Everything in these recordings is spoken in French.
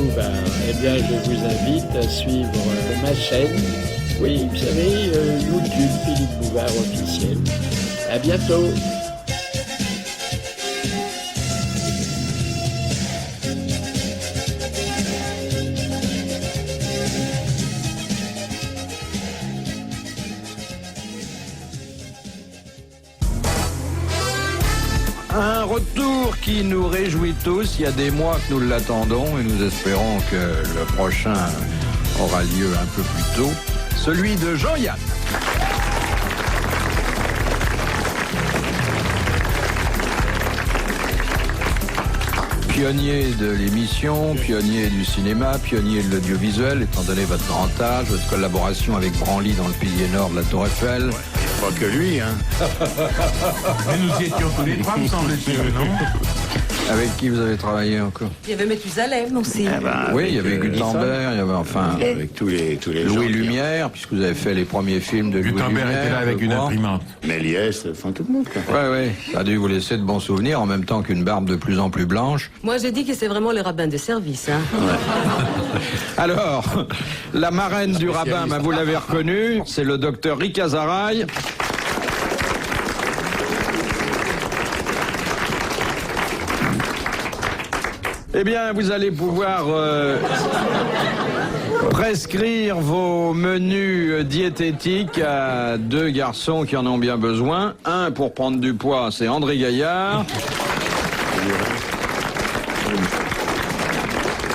Bouvard. Eh bien, je vous invite à suivre ma chaîne. Oui, vous savez, YouTube, Philippe Bouvard officiel. À bientôt. Un retour qui nous réjouit tous. Il y a des mois que nous l'attendons et nous espérons que le prochain aura lieu un peu plus tôt. Celui de Jean-Yann. Pionnier de l'émission, pionnier du cinéma, pionnier de l'audiovisuel, étant donné votre grand âge, votre collaboration avec Branly dans le pilier nord de la Tour Eiffel. Pas que lui, hein. Mais nous y étions tous les trois, me semble-t-il, non? Avec qui vous avez travaillé encore? Il y avait Mathusalem aussi. Oui, il y avait Gutenberg, il y avait enfin Avec tous les gens. Louis Lumière, puisque vous avez fait les premiers films de Louis Lumière. Gutenberg était là avec une imprimante. Méliès, enfin tout le monde, quoi. Oui. Ça a dû vous laisser de bons souvenirs, en même temps qu'une barbe de plus en plus blanche. Moi, j'ai dit que c'est vraiment les rabbins de service. Hein. Alors, la marraine du rabbin, vous l'avez reconnue, c'est le docteur Rika Zaraï. Eh bien, vous allez pouvoir prescrire vos menus diététiques à deux garçons qui en ont bien besoin. Un pour prendre du poids, c'est André Gaillard.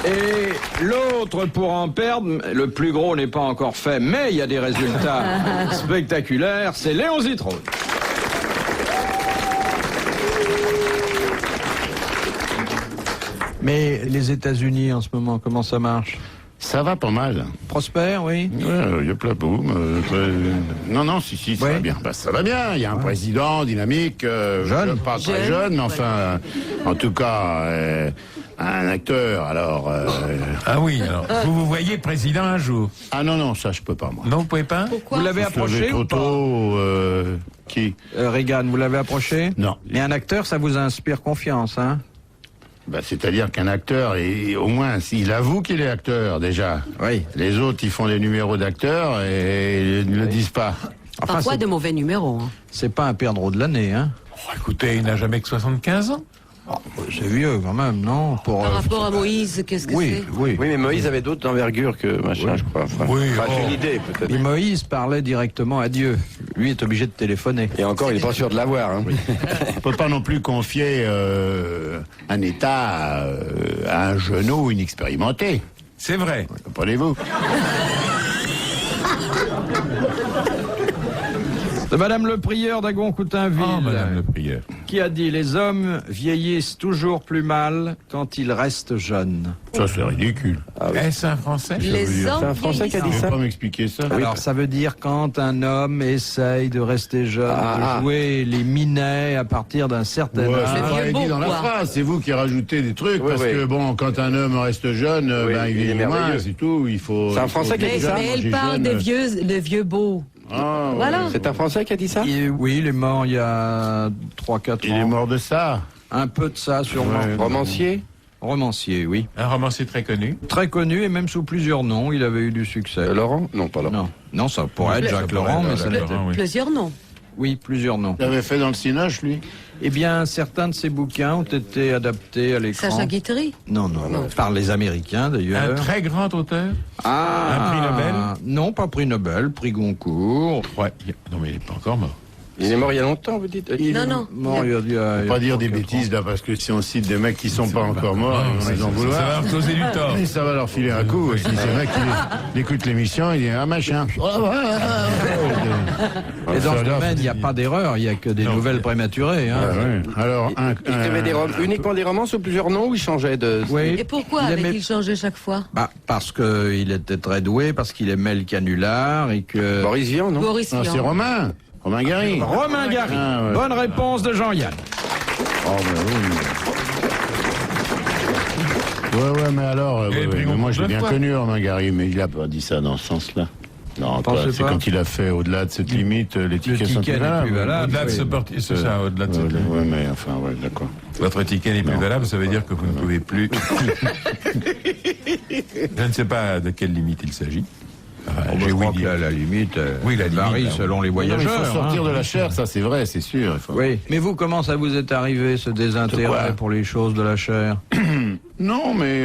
Et l'autre pour en perdre, le plus gros n'est pas encore fait, mais il y a des résultats spectaculaires, c'est Léon Zitrone. Mais les États-Unis en ce moment, comment ça marche? Ça va pas mal. Prospère, oui. Ouais, y'a plein boum. Non, si, ça va bien. Bah, ça va bien. Il y a un président dynamique, jeune, pas très jeune, mais enfin, en tout cas, un acteur. Alors. Ah oui, alors, vous voyez président un jour? Ah non, ça je peux pas moi. Non, vous pouvez pas? Pourquoi? Vous l'avez Faut se lever approché trop ou pas? tôt. Qui? Reagan, vous l'avez approché? Non. Mais un acteur, ça vous inspire confiance, hein? Bah, c'est-à-dire qu'un acteur, et au moins, s'il avoue qu'il est acteur, déjà. Oui. Les autres, ils font des numéros d'acteurs et ils ne le disent pas. Enfin, Parfois de mauvais numéros. Hein. c'est pas un perdreau de l'année, hein? Oh, écoutez, il n'a jamais que 75 ans. C'est vieux quand même, non? Pour, Par rapport à Moïse, qu'est-ce que oui. Oui, mais Moïse avait d'autres envergures que machin, je crois. Enfin, Oui, c'est oh. une idée, peut-être. Et Moïse parlait directement à Dieu. Lui est obligé de téléphoner. Et encore, il n'est pas sûr de l'avoir. Hein. On peut pas non plus confier un État à un genou inexpérimenté. C'est vrai. Comprenez-vous? De Madame le prieur d'Agon-Coutainville, Oh, Madame le prieur. qui a dit « Les hommes vieillissent toujours plus mal quand ils restent jeunes Ça, c'est ridicule. Est-ce un Français? Les hommes C'est un Français qui a dit Vous ça. pouvez pas m'expliquer ça? ». Alors ça veut dire quand un homme essaye de rester jeune, de jouer les minets à partir d'un certain Ouais, âge. c'est pas vieux dit beau, dans la quoi. phrase, c'est vous qui rajoutez des trucs, Oui, parce oui. que bon, quand un homme reste jeune, Oui, ben, il il est vieillit moins, merveilleux. c'est tout, il faut... C'est un il faut Français qui a dit déjà ça. Mais manger elle parle jeune. des vieux beaux. Ah, ouais. Voilà. C'est un Français qui a dit ça. Oui, il est mort il y a 3-4 ans. Il est mort de ça. Un peu de ça, sûrement. Ouais. Romancier. Romancier, oui. Un romancier très connu. Très connu et même sous plusieurs noms, il avait eu du succès. Laurent? Non, pas Laurent. Non, ça pourrait être Ça Jacques pourrait Laurent, être mais ça Jacques n'était. Laurent, oui. Plusieurs noms. Oui, plusieurs noms. Il avait fait dans le Cinoche, lui. Eh bien, certains de ces bouquins ont été adaptés à l'écran. Sacha Guitry. Non, par les Américains Un d'ailleurs. très grand auteur. Ah, Un prix Nobel? Non, pas prix Nobel, prix Goncourt. Ouais. Non, mais il n'est pas encore mort. Il est mort il y a longtemps, vous dites? Non. Mort, il y a- il y a- Faut pas dire des bêtises, là, parce que si on cite des mecs qui sont pas encore morts, ils vont les en Ça va vouloir. leur causer du tort. Et ça va leur filer un coup. Si ces mecs qui écoutent l'émission, ils disent ah machin. Et dans ce domaine, il n'y a pas d'erreur, il n'y a que des nouvelles prématurées. Hein. Alors, Il écrivait uniquement des romans sous plusieurs noms ou il changeait de... Oui. Et pourquoi Il avait-il aimait- changé chaque fois? Bah, parce qu'il était très doué, parce qu'il aimait le canular et que... Boris Vian, non? Boris non, c'est Vian. Romain Gary. Romain Gary. Ah, ouais. Bonne réponse de Jean-Yann. Oh, bah oui. Ouais, mais alors, Et puis, mais moi je l'ai plein de bien fois. connu, Romain Gary, mais il a pas dit ça dans ce sens-là. Non, Pensez c'est pas. quand il a fait au-delà de cette limite, les Le tickets sont ticket n'est plus valable. Au-delà de ce portier, c'est ça, au-delà de ce... Ouais, mais enfin, ouais, d'accord. Votre ticket n'est plus valable, ça veut dire que vous ne pouvez plus. Je ne sais pas de quelle limite il s'agit. Je crois que la limite Oui, la limite, varie là, selon les Non, mais il voyageurs. faut sortir hein. de la chair, ça c'est vrai, c'est sûr. Il faut- Oui, mais vous, comment ça vous est arrivé, ce De désintérêt quoi pour les choses de la chair? Non, mais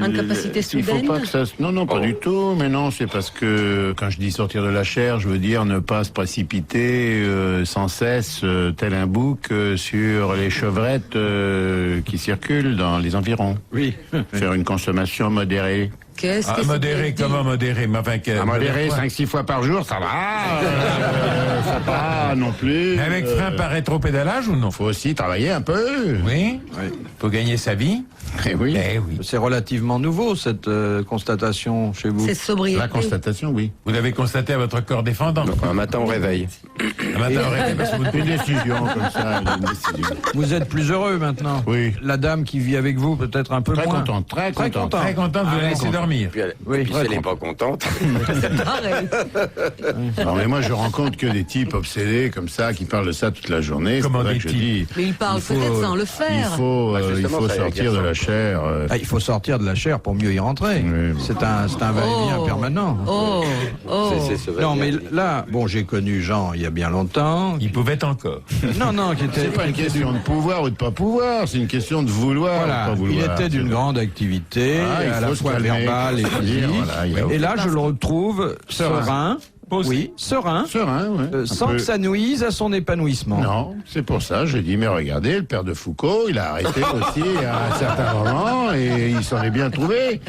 Incapacité il faut soudaine pas que ça. Non, non, pas du tout. Mais non, c'est parce que quand je dis sortir de la chair, je veux dire ne pas se précipiter sans cesse, tel un bouc, sur les chevrettes qui circulent dans les environs. Oui. Faire une consommation modérée. Qu'est-ce que modéré, c'est comment modéré? Mais enfin, À modérer 5-6 fois par jour, ça va. Faut pas non plus. Mais avec frein par rétropédalage ou non? Faut aussi travailler un peu. Oui. Faut gagner sa vie. Eh oui. Eh oui. C'est relativement nouveau, cette constatation chez vous. C'est sobriété. La constatation, oui. Vous l'avez constaté à votre corps défendant. Un matin au réveil. Un matin au réveil, parce que vous Une décision comme ça, une décision. Vous êtes plus heureux maintenant. Oui. La dame qui vit avec vous, peut-être un peu Très moins. contente, très Très contente. content. très content de vous Ah, laisser content. dormir. Oui, Puis si elle n'est pas contente. Pareil. Non, mais moi, je rencontre que des types obsédés comme ça, qui parlent de ça toute la journée. C'est Comment pour ça des que je types dis. Mais il parle peut-être sans le Il faire. faut, Bah, il justement, faut ça sortir de agaçant. la chair. Ah, il faut sortir de la chair pour mieux y rentrer. Oui, bon. C'est un va-et-vient Oh. permanent. Oh, oh. C'est ce Non, mais va-et-vient. là, bon, j'ai connu Jean il y a bien longtemps. Il pouvait encore. Non, qui était. C'est pas une question de pouvoir ou de pas pouvoir, c'est une question de vouloir ou de Voilà, pas vouloir. il était d'une C'est- grande activité, Ah, il à la faut se fois calmer, verbale et faut se physique. dire, voilà, il y a- Et là, je le retrouve serein. Posé. Oui, serein. Serein, ouais. Un Sans peu. que ça nuise à son épanouissement. Non, c'est pour ça, j'ai dit, mais regardez, le père de Foucault, il a arrêté aussi à un certain moment et il s'en est bien trouvé.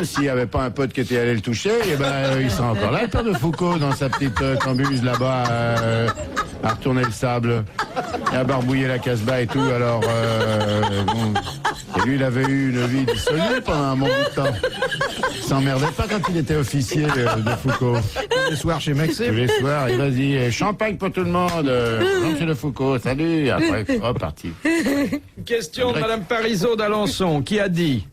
S'il n'y avait pas un pote qui était allé le toucher, eh ben, il serait encore là, le père de Foucault, dans sa petite cambuse là-bas, à retourner le sable, et à barbouiller la Casbah et tout. Alors, bon. Et lui, il avait eu une vie dissolue pendant un bon bout de temps. Il s'emmerdait pas quand il était officier de Foucault. Le soir chez Tous Maxime. les soirs, et vas-y, champagne pour tout le monde. Monsieur de Foucault, salut. Après, hop, parti. Question de Madame Parisot d'Alençon qui a dit: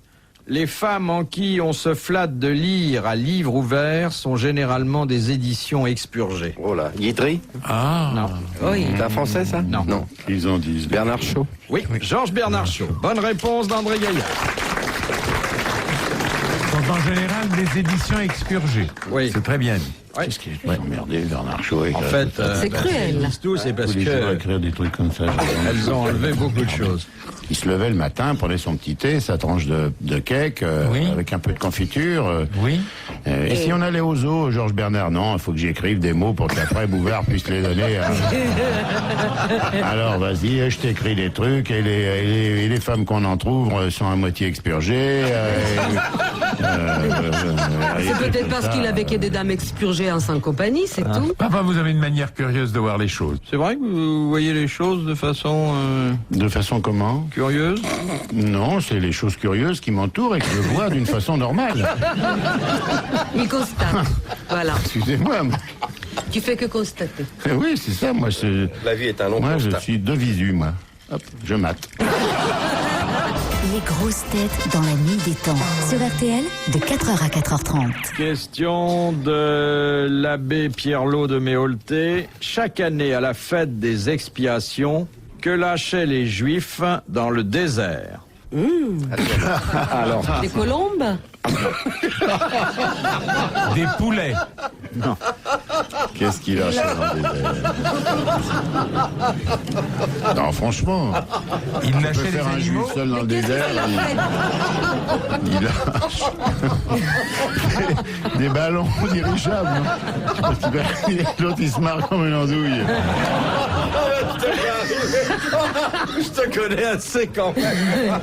les femmes en qui on se flatte de lire à livre ouvert sont généralement des éditions expurgées. Oh là, Guidry. Ah. Non. Oui. C'est un français, ça? Non. Non. Ils en disent. Bernard Shaw. Oui, Georges Bernard Shaw. Bonne réponse d'André Gaillard. sont en général des éditions expurgées. Oui. C'est très bien dit. Qu'est-ce qui est emmerdé, Bernard Shaw? En fait, C'est cruel. tout, c'est parce tous les jours que écrire des trucs comme ça. elles ont enlevé beaucoup de choses. Il se levait le matin, prenait son petit thé, sa tranche de cake, Oui. avec un peu de confiture. Oui. Et si on allait au zoo, Georges Bernard, non, il faut que j'écrive des mots pour qu'après Bouvard puisse les donner. Alors vas-y, je t'écris des trucs, et les femmes qu'on en trouve sont à moitié expurgées. C'est peut-être parce qu'il avait que des dames expurgées en sans compagnie, c'est tout. Enfin, vous avez une manière curieuse de voir les choses. C'est vrai que vous voyez les choses de façon De façon comment? curieuse? Non, c'est les choses curieuses qui m'entourent et que je vois d'une façon normale. Il constate. Voilà. Excusez-moi. Tu fais que constater. Oui, c'est ça, moi, La vie est un long moi je constat. suis de visu, moi. Hop, je mate. Les grosses têtes dans la nuit des temps. Sur RTL, de 4h à 4h30. Question de l'abbé Pierrelot de Méholté. Chaque année, à la fête des expiations, que lâchaient les Juifs dans le désert? Alors, Des colombes? Des poulets. Qu'est-ce qu'il a fait dans le désert? Non, franchement, Ils on peut lâchaient des faire un animaux. juif seul dans le désert. Il lâche des ballons dirigeables. Parce que l'autre, il se marre comme une andouille. Je te connais assez quand même.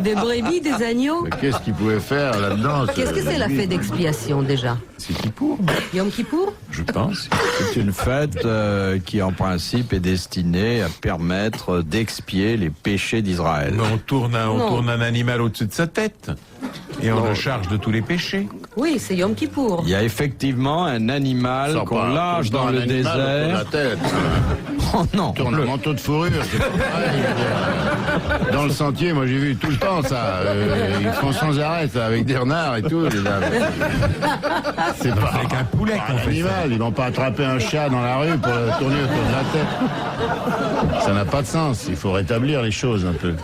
Des brebis, des agneaux? Mais qu'est-ce qu'il pouvait faire là-dedans? Qu'est-ce que c'est la fête d'expiation déjà? C'est Kippour, Yom Kippour? je pense. C'est une fête qui, en principe, est destinée à permettre d'expier les péchés d'Israël. Mais on tourne Non. un animal au-dessus de sa tête. Et on le charge de tous les péchés. Oui, c'est Yom Kippour. Il y a effectivement un animal Sans qu'on pas- lâche dans dans un le animal autour de désert. la tête. Oh non. Tourne un manteau de fourrure, c'est pas pareil. Dans le sentier, moi j'ai vu tout le temps ça. Ils font sans arrêt ça, avec des renards et tout. Les dames. C'est pas Avec un poulet qu'on un fait animal. Ils vont pas attraper un chat dans la rue pour le tourner autour de la tête. Ça n'a pas de sens. Il faut rétablir les choses un peu.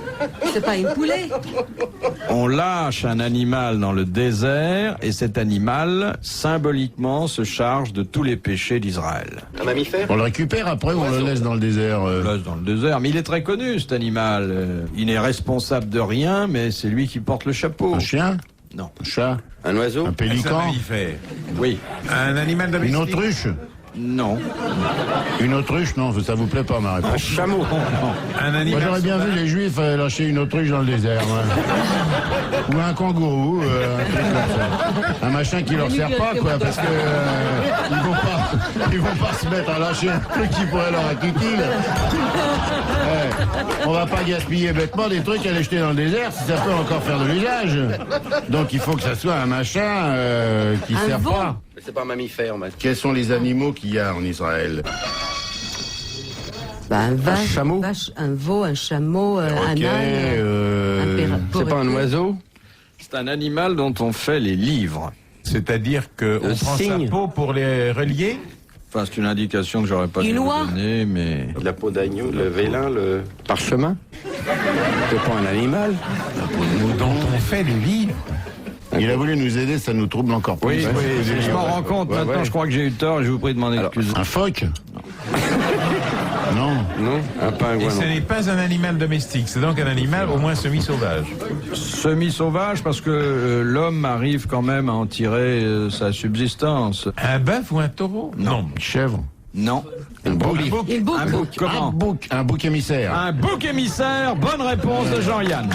C'est pas une poulet. On lâche un animal dans le désert et cet animal, symboliquement, se charge de tous les péchés d'Israël. Un mammifère? On le récupère après ou on le laisse dans le désert On le laisse dans le désert, mais il est très connu cet animal. Il n'est responsable de rien, mais c'est lui qui porte le chapeau. Un chien? Non. Un chat? Un oiseau? Un C'est un pélican? mammifère. Oui. Un animal Une domestique. autruche? Non. Une autruche? Non, ça vous plaît pas ma Un réponse. chameau? Un Moi animal. j'aurais bien vu les juifs lâcher une autruche dans le désert. Ouais. Ou un kangourou, un truc comme ça. Un machin qui leur sert pas, quoi, parce que ils vont pas se mettre à lâcher un truc qui pourrait leur être utile. On va pas gaspiller bêtement des trucs à les jeter dans le désert si ça peut encore faire de l'usage. Donc il faut que ça soit un machin qui Un sert veau. pas. Mais c'est pas un mammifère, mais... Quels sont les animaux qu'il y a en Israël? Bah, un vache, chameau. un veau, un chameau, un Ok, âne. C'est pas un oiseau? C'est un animal dont on fait les livres. C'est-à-dire qu'on Le prend cygne. sa peau pour les relier. Enfin, c'est une indication que j'aurais pas dû Une vous oie. donner, mais... La peau d'agneau, le vélin, le parchemin? C'est pas un animal? Dont on fait les livres. Il a voulu nous aider, ça nous trouble encore plus. Oui, je m'en rends compte. Ouais, Maintenant, ouais. je crois que j'ai eu tort et je vous prie de m'en excuser. Un phoque? Non. Non? Un pingouin, Et ce non. n'est pas un animal domestique. C'est donc un animal au moins semi-sauvage. Semi-sauvage parce que l'homme arrive quand même à en tirer sa subsistance. Un bœuf ou un taureau? Non. Une chèvre? Non. Un bouc? Il boucle. Un bouc, comment? Un bouc émissaire. Un bouc émissaire, bonne réponse de Jean-Yann.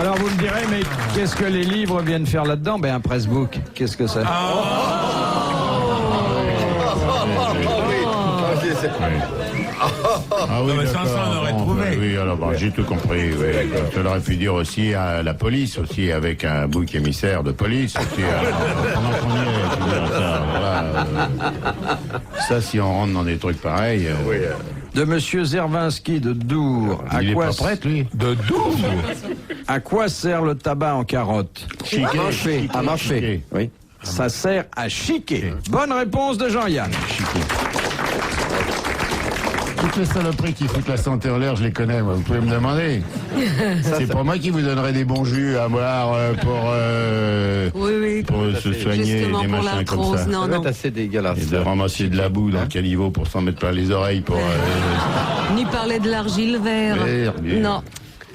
Alors vous me direz, mais qu'est-ce que les livres viennent faire là-dedans? Ben un pressbook, qu'est-ce que c'est? Ah oui, Non, mais sans d'accord. ça, on aurait Bon, trouvé. bah oui, alors j'ai tout compris. Oui. Je l'aurais pu dire aussi à la police, aussi, avec un bouc émissaire de police. Aussi, pendant qu'on y est, je veux dire, ça, voilà, ça, si on rentre dans des trucs pareils, De Monsieur Zervinski de Dour. il est pas prêt, lui. De Dour. À quoi sert le tabac en carotte? Chiquet, À mâcher. Oui. Ça sert à chiquer. Bonne réponse de Jean-Yann. Toutes les saloperies qui foutent la santé en l'air, je les connais, moi. Vous pouvez me demander. C'est pour moi qui vous donnerai des bons jus à boire Oui. pour se soigner, Justement des pour machins comme l'arthrose, ça. non, Ça va non. être assez dégueulasse. Et de ramasser de la boue dans le caniveau pour s'en mettre plein les oreilles pour... Ni parler de l'argile vert. Merde. Non.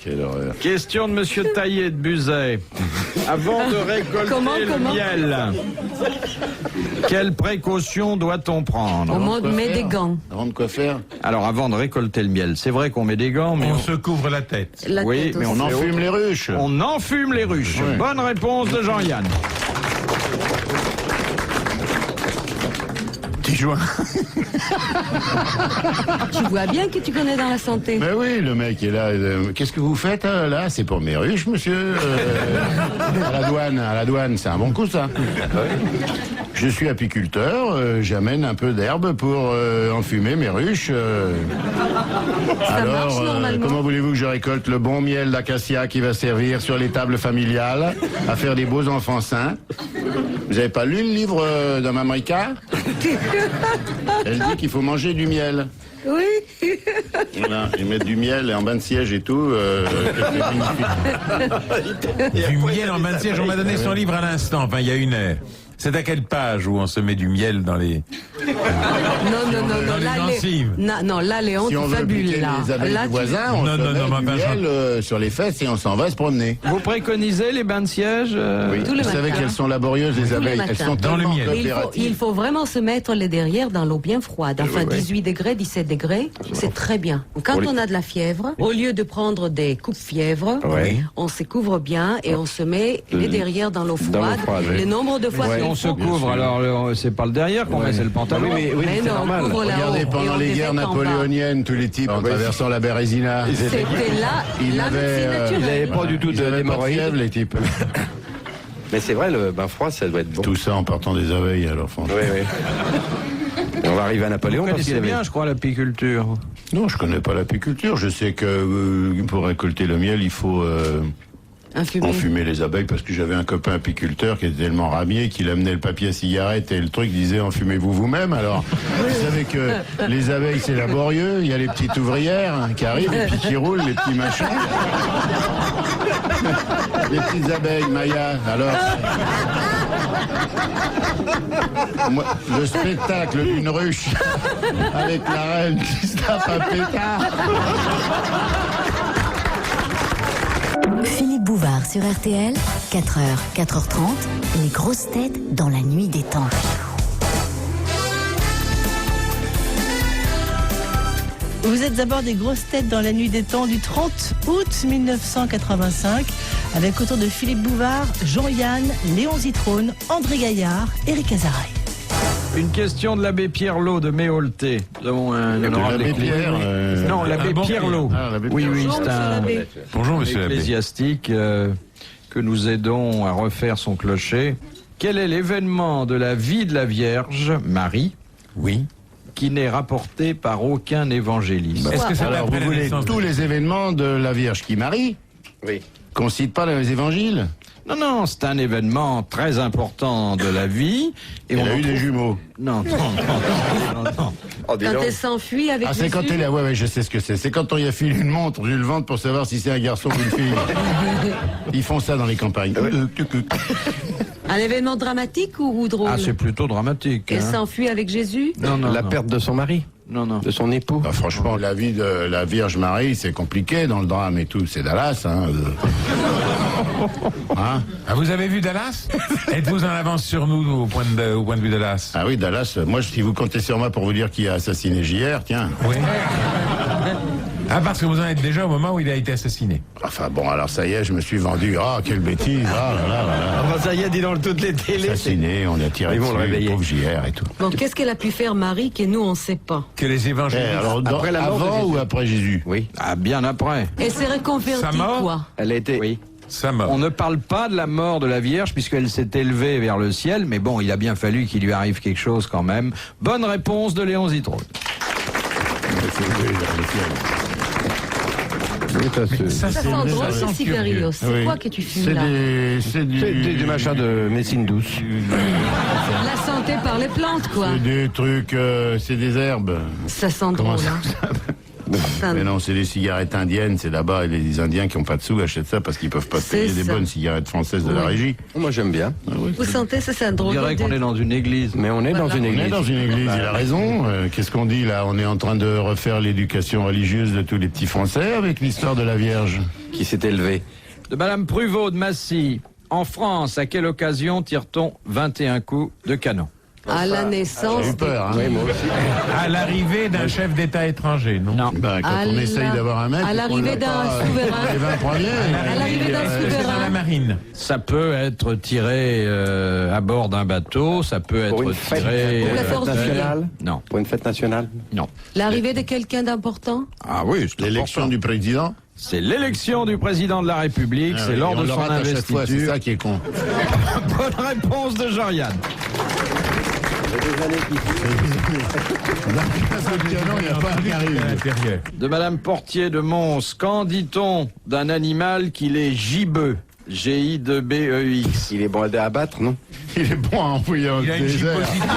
Quelle horreur. Question de Monsieur Taillé de Buzet. Avant de récolter Comment le miel, quelles précautions doit-on prendre? Au moins, met des gants. Avant de quoi faire? Alors avant de récolter le miel, c'est vrai qu'on met des gants, mais On se couvre la tête. La Oui, tête mais aussi. On enfume les ruches. on enfume les ruches. Ouais. Bonne réponse de Jean-Yann. Petit joint. Tu vois bien que tu connais dans la santé. Mais oui, le mec est là. Qu'est-ce que vous faites là? C'est pour mes ruches, monsieur. À la douane, c'est un bon coup, ça. Je suis apiculteur, j'amène un peu d'herbe pour enfumer mes ruches. marche normalement. Comment voulez-vous que je récolte le bon miel d'acacia qui va servir sur les tables familiales à faire des beaux enfants sains? Vous avez pas lu le livre de Mamrika? Elle dit qu'il faut manger du miel. Oui. Voilà, ils mettent du miel en bain de siège et tout. C'est magnifique. Du miel en bain de siège. On m'a donné son livre à l'instant, enfin il y a une heure. C'est à quelle page où on se met du miel dans les... Non. Dans les Là, gencives. Non, là, Léon, Si on tu veut fabules, piquer là. les abeilles Là, du tu- voisin, on Non, se non, met non, du ma vache. miel sur les fesses et on s'en va se promener. Vous préconisez les bains de siège Tous les Vous savez matins. qu'elles sont laborieuses, les Tous les abeilles. Elles matins. sont Dans le tellement miel. coopératives. Il faut vraiment se mettre les derrière dans l'eau bien froide. Enfin, 18 degrés, 17 degrés, c'est très bien. Quand on a de la fièvre, au lieu de prendre des coupes-fièvre, Ouais. on se couvre bien et on se met les derrière dans l'eau froide. froide, oui. Le nombre de fois Si qu'il on faut- se couvre, alors c'est pas le derrière qu'on met, c'est le pantalon. Oui, Mais c'est non, normal. on couvre là-haut. Regardez, et pendant on les guerres détend pas. napoléoniennes, tous les types en traversant la Bérésina, C'était là, ils la avaient, médecine naturelle. Ils n'avaient pas du tout ils avaient pas de d'hémorroïdes. fièvre, les types. Mais c'est vrai, le bain froid, ça doit être bon. Tout ça en partant des abeilles, alors franchement. Oui. Et on va arriver à Napoléon Vous parce qu'il connaissez avait... bien, je crois, l'apiculture. Non, je connais pas l'apiculture. Je sais que pour récolter le miel, il faut enfumer les abeilles, parce que j'avais un copain apiculteur qui était tellement ramier qu'il amenait le papier à cigarette et le truc disait enfumez-vous vous-même. Alors, vous savez que les abeilles c'est laborieux, il y a les petites ouvrières qui arrivent et puis qui roulent, les petits machins. Les petites abeilles, Maya. Alors, moi, le spectacle d'une ruche avec la reine qui se tape un pétard. Philippe Bouvard sur RTL, 4h, 4h30, les grosses têtes dans la nuit des temps. Vous êtes à bord des grosses têtes dans la nuit des temps du 30 août 1985, avec autour de Philippe Bouvard, Jean-Yann, Léon Zitrone, André Gaillard, Éric Azaray. Une question de l'abbé Pierrelot de Méholté. Nous avons un honorable L'abbé Pierre, Non, l'abbé Pierrelot. Ah, l'abbé Oui, Pierre. oui, Bonjour, c'est monsieur un l'abbé. Bonjour, monsieur l'abbé. ecclésiastique que nous aidons à refaire son clocher. Quel est l'événement de la vie de la Vierge Marie, Oui. qui n'est rapporté par aucun évangéliste? Est-ce que ça va Alors, après vous la voulez naissance tous les événements de la Vierge qui marie, Oui. qu'on cite pas dans les évangiles? Non, non, c'est un événement très important de la vie. Et Elle on a en eu des trouve- jumeaux. Non, non, non, non, non. Oh, dis Quand donc. elle s'enfuit avec Ah, c'est quand Jésus. elle est... Ouais, je sais ce que c'est. C'est quand on y a filé une montre du ventre pour savoir si c'est un garçon ou une fille. Ils font ça dans les campagnes. Un événement dramatique ou drôle? Ah, c'est plutôt dramatique. Elle hein. s'enfuit avec Jésus? Non, non, La non. perte de son mari, Non, non. de son époux. Bah, franchement, la vie de la Vierge Marie, c'est compliqué dans le drame et tout. C'est Dallas, hein. Hein? Ah, vous avez vu Dallas? Êtes-vous en avance sur nous au point de vue Dallas? Ah oui, Dallas, moi, si vous comptez sur moi pour vous dire qui a assassiné JR, tiens. Oui. Ah, parce que vous en êtes déjà au moment où il a été assassiné. Enfin bon, alors ça y est, je me suis vendu. Ah, quelle bêtise. Ah là là là là. Enfin, ça y est, dit dans toutes les télés. Assassiné, on a tiré Ils vont le dessus, réveiller. pauvre JR et tout. Bon, qu'est-ce qu'elle a pu faire Marie que nous on ne sait pas? Que les Eh, évangiles. alors, Après la mort de avant Jésus. ou après Jésus? Oui. Ah, bien après. Elle s'est Sa reconvertie mort quoi? Elle a été... Oui. Sa mort. On ne parle pas de la mort de la Vierge puisqu'elle s'est élevée vers le ciel, mais bon, il a bien fallu qu'il lui arrive quelque chose quand même. Bonne réponse de Léon Zitrone. Ça, Ça sent c'est drôle ça ce sent cigarillos. curieux. C'est Oui. quoi que tu fumes C'est là? c'est Du machin de médecine douce. La santé par les plantes quoi. C'est des trucs, c'est des herbes. Ça sent Comment drôle. ça Hein. Ça- Mais non, c'est des cigarettes indiennes. C'est là-bas, et les Indiens qui n'ont pas de sous achètent ça parce qu'ils peuvent pas C'est payer des ça. bonnes cigarettes françaises de la Oui. régie. Moi, j'aime bien. Vous sentez ça, c'est un On drôle dirait qu'on est dans une église. Mais on est dans une On église. est dans une église, il a raison. Qu'est-ce qu'on dit là? On est en train de refaire l'éducation religieuse de tous les petits Français avec l'histoire de la Vierge. Qui s'est élevé. De Madame Pruvot de Massy. En France, à quelle occasion tire-t-on 21 coups de canon? À la naissance. J'ai eu peur, hein? Oui, moi aussi. À l'arrivée d'un chef d'État étranger, non? Non. Ben, quand À on la- essaye d'avoir un mec. à et qu'on l'arrivée l'a d'un pas, souverain. Les 20 premiers. À l'arrivée d'un C'est dans la souverain. marine. Ça peut être tiré à bord d'un bateau, ça peut Pour être une fête, tiré... Pour la force du nationale. Non, Pour une fête nationale. non. L'arrivée de quelqu'un d'important? Ah oui, c'est L'élection important. du président. C'est l'élection du président de la République, Ah c'est oui, lors et on de le son rate à chaque fois, c'est investiture. ça qui est con. Bonne réponse de Jean-Yann. Il n'y a pas qui À arrive. l'intérieur. De Madame Portier de Mons, qu'en dit-on d'un animal qu'il est gibbeux? G-I-2-B-E-X. Il est bon à abattre, non? Il est bon à envoyer en Il a une désert. gibbosité.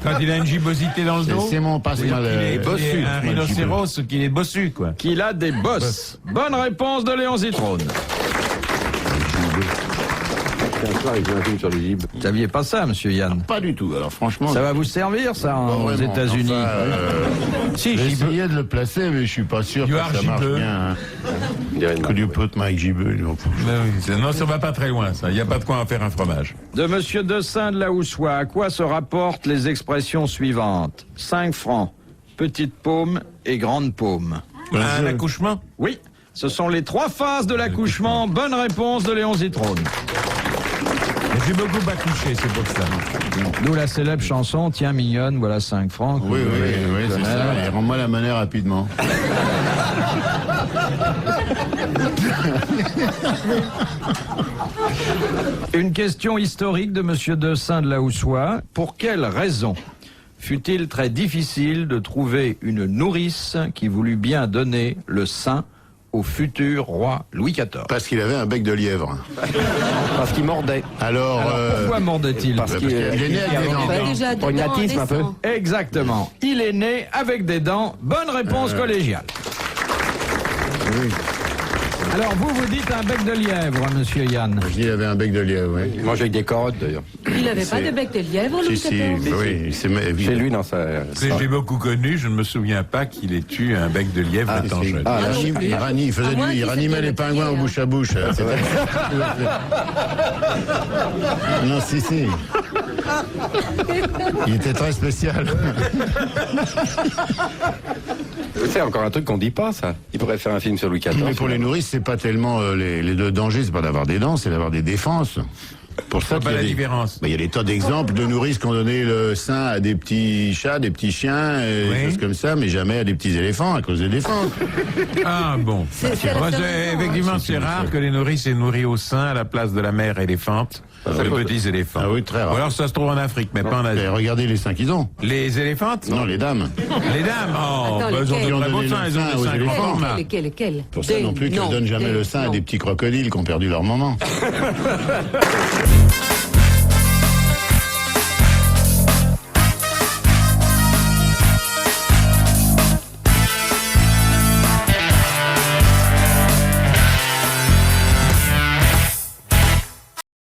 Quand il a une gibbosité dans le dos. C'est mon passe-moi Il est le... bossu. Un rhinocéros qu'il est bossu, quoi. Qu'il a des bosses. Bonne réponse de Léon Zitrone. Un soir, il joue un film sur les gibes. Vous saviez pas ça, monsieur Yann? Pas du tout, alors franchement... Ça va vous servir, ça, pas aux vraiment. États-Unis? Enfin, Si, j'ai gibbeux. essayé de le placer, mais je suis pas sûr You que are ça marche gibbeux. bien. Hein. On dirait une Could you put my gibbeux? Non. Non, ça va pas très loin, ça. Il n'y a pas de quoi en faire un fromage. De Monsieur Dessin de la Houssoie, à quoi se rapportent les expressions suivantes? 5 francs, petite paume et grande paume. Un accouchement? Oui, ce sont les 3 phases de l'accouchement. Bonne réponse de Léon Zitrone. J'ai beaucoup accouché, c'est pour ça. D'où la célèbre chanson Tiens mignonne, voilà 5 francs. Oui, c'est ça. Et rends-moi la monnaie rapidement. Une question historique de Monsieur Dessein de la Houssoie. Pour quelle raison fut-il très difficile de trouver une nourrice qui voulut bien donner le sein au futur roi Louis XIV? Parce qu'il avait un bec de lièvre. Parce qu'il mordait. Alors, Pourquoi mordait-il? Parce qu'il est né avec des dents. Déjà dedans, Pragmatisme, un peu. descend. Exactement. Il est né avec des dents. Bonne réponse collégiale. oui. Alors vous dites un bec de lièvre, monsieur Yann. Je dis il avait un bec de lièvre, oui. Il mangeait avec des carottes, d'ailleurs. Il n'avait pas de bec de lièvre, Louis Si, XIV. oui. Chez lui, dans sa... J'ai beaucoup connu, je ne me souviens pas qu'il ait eu un bec de lièvre étant jeune. Il ranimait les pingouins au bouche à bouche. Non, si. Il était très spécial. C'est encore un truc qu'on dit pas, ça. Il pourrait faire un film sur Louis XIV. Mais pour les nourrices, c'est pas tellement les deux dangers, c'est pas d'avoir des dents, c'est d'avoir des défenses. Pour ça, Pas la différence. il y a des tas d'exemples de nourrices qui ont donné le sein à des petits chats, des petits chiens, des choses comme ça, mais jamais à des petits éléphants à cause des défenses. Ah bon. C'est la Moi, seule effectivement, raison, c'est rare que les nourrices aient nourri au sein à la place de la mère éléphante, de petits éléphants. Ah oui, très rare. Ou alors ça se trouve en Afrique, mais pas en Asie. Et regardez les seins qu'ils ont. Les éléphantes? Non, les dames. Les dames? Oh, Attends, bah, ils ont lesquelles de très beaux Ils ont seins, donné ils ont le des sein aux seins grand éléphants. format. Lesquels Pour ça non plus qu'ils ne donnent jamais le sein à des petits crocodiles qui ont perdu leur maman.